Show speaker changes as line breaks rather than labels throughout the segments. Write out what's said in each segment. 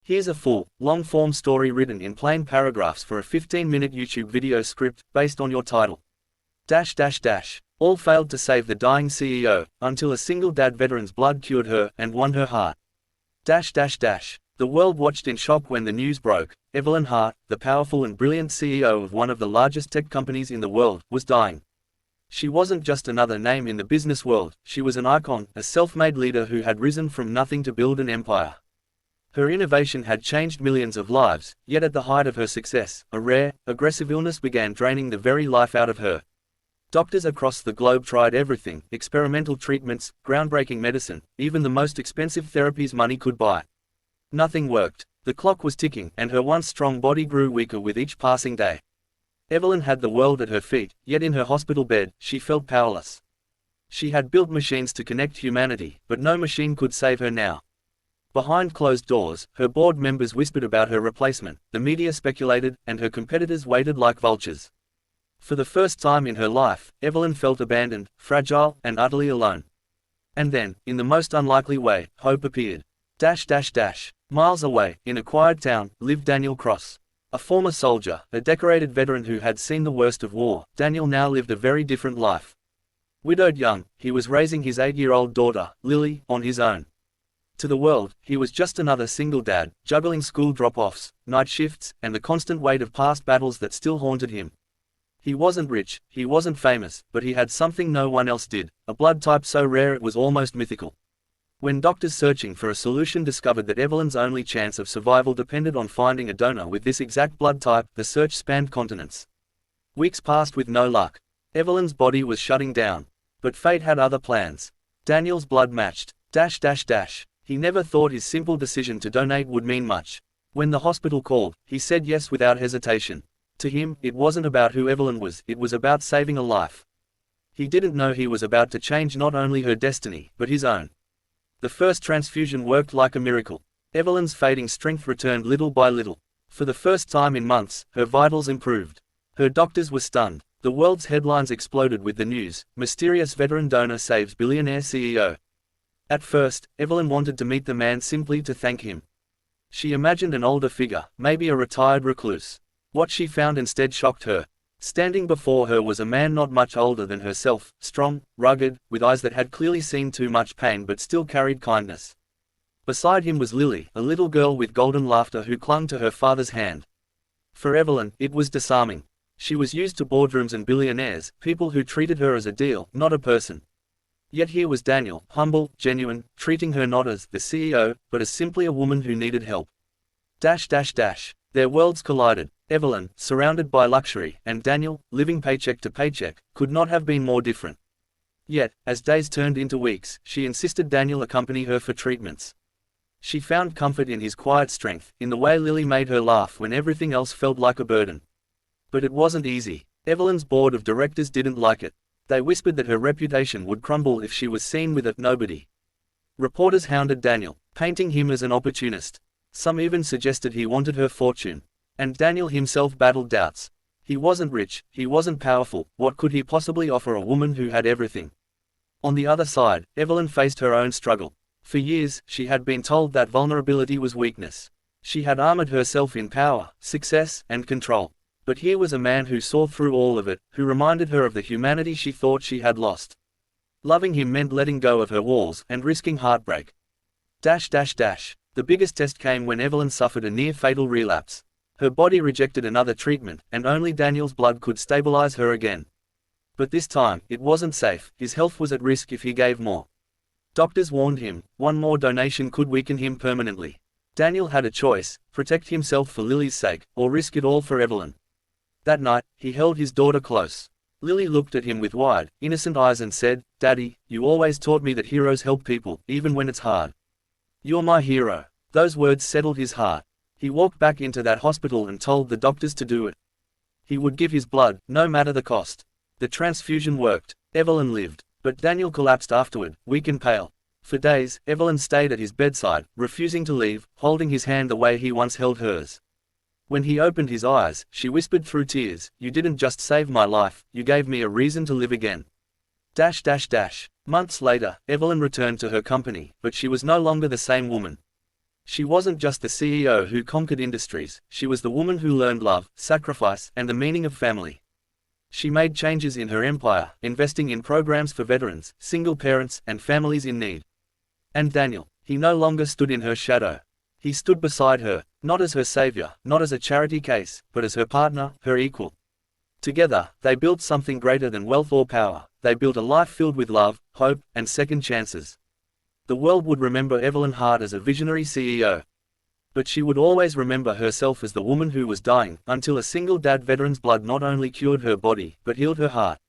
Here's a full, long-form story written in plain paragraphs for a 15-minute YouTube video script, based on your title. All failed to save the dying CEO, until a single dad veteran's blood cured her, and won her heart. The world watched in shock when the news broke. Evelyn Hart, the powerful and brilliant CEO of one of the largest tech companies in the world, was dying. She wasn't just another name in the business world, she was an icon, a self-made leader who had risen from nothing to build an empire. Her innovation had changed millions of lives, yet at the height of her success, a rare, aggressive illness began draining the very life out of her. Doctors across the globe tried everything: experimental treatments, groundbreaking medicine, even the most expensive therapies money could buy. Nothing worked. The clock was ticking, and her once strong body grew weaker with each passing day. Evelyn had the world at her feet, yet in her hospital bed, she felt powerless. She had built machines to connect humanity, but no machine could save her now. Behind closed doors, her board members whispered about her replacement, the media speculated, and her competitors waited like vultures. For the first time in her life, Evelyn felt abandoned, fragile, and utterly alone. And then, in the most unlikely way, hope appeared. Miles away, in a quiet town, lived Daniel Cross. A former soldier, a decorated veteran who had seen the worst of war, Daniel now lived a very different life. Widowed young, he was raising his 8-year-old daughter, Lily, on his own. To the world, he was just another single dad, juggling school drop-offs, night shifts, and the constant weight of past battles that still haunted him. He wasn't rich, he wasn't famous, but he had something no one else did, a blood type so rare it was almost mythical. When doctors searching for a solution discovered that Evelyn's only chance of survival depended on finding a donor with this exact blood type, the search spanned continents. Weeks passed with no luck. Evelyn's body was shutting down. But fate had other plans. Daniel's blood matched. He never thought his simple decision to donate would mean much. When the hospital called, he said yes without hesitation. To him, it wasn't about who Evelyn was, it was about saving a life. He didn't know he was about to change not only her destiny, but his own. The first transfusion worked like a miracle. Evelyn's fading strength returned little by little. For the first time in months, her vitals improved. Her doctors were stunned. The world's headlines exploded with the news: mysterious veteran donor saves billionaire CEO. At first, Evelyn wanted to meet the man simply to thank him. She imagined an older figure, maybe a retired recluse. What she found instead shocked her. Standing before her was a man not much older than herself, strong, rugged, with eyes that had clearly seen too much pain but still carried kindness. Beside him was Lily, a little girl with golden laughter who clung to her father's hand. For Evelyn, it was disarming. She was used to boardrooms and billionaires, people who treated her as a deal, not a person. Yet here was Daniel, humble, genuine, treating her not as the CEO, but as simply a woman who needed help. Their worlds collided. Evelyn, surrounded by luxury, and Daniel, living paycheck to paycheck, could not have been more different. Yet, as days turned into weeks, she insisted Daniel accompany her for treatments. She found comfort in his quiet strength, in the way Lily made her laugh when everything else felt like a burden. But it wasn't easy. Evelyn's board of directors didn't like it. They whispered that her reputation would crumble if she was seen with nobody. Reporters hounded Daniel, painting him as an opportunist. Some even suggested he wanted her fortune. And Daniel himself battled doubts. He wasn't rich, he wasn't powerful, what could he possibly offer a woman who had everything? On the other side, Evelyn faced her own struggle. For years, she had been told that vulnerability was weakness. She had armored herself in power, success, and control. But here was a man who saw through all of it, who reminded her of the humanity she thought she had lost. Loving him meant letting go of her walls and risking heartbreak. The biggest test came when Evelyn suffered a near-fatal relapse. Her body rejected another treatment, and only Daniel's blood could stabilize her again. But this time, it wasn't safe. His health was at risk if he gave more. Doctors warned him, one more donation could weaken him permanently. Daniel had a choice: protect himself for Lily's sake, or risk it all for Evelyn. That night, he held his daughter close. Lily looked at him with wide, innocent eyes and said, "Daddy, you always taught me that heroes help people, even when it's hard. You're my hero." Those words settled his heart. He walked back into that hospital and told the doctors to do it. He would give his blood, no matter the cost. The transfusion worked. Evelyn lived. But Daniel collapsed afterward, weak and pale. For days, Evelyn stayed at his bedside, refusing to leave, holding his hand the way he once held hers. When he opened his eyes, she whispered through tears, "You didn't just save my life, you gave me a reason to live again." Months later, Evelyn returned to her company, but she was no longer the same woman. She wasn't just the CEO who conquered industries, she was the woman who learned love, sacrifice, and the meaning of family. She made changes in her empire, investing in programs for veterans, single parents, and families in need. And Daniel, he no longer stood in her shadow. He stood beside her, not as her savior, not as a charity case, but as her partner, her equal. Together, they built something greater than wealth or power. They built a life filled with love, hope, and second chances. The world would remember Evelyn Hart as a visionary CEO. But she would always remember herself as the woman who was dying, until a single dad veteran's blood not only cured her body, but healed her heart.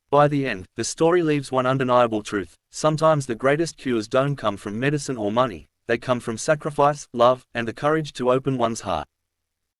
By the end, the story leaves one undeniable truth. Sometimes the greatest cures don't come from medicine or money. They come from sacrifice, love, and the courage to open one's heart.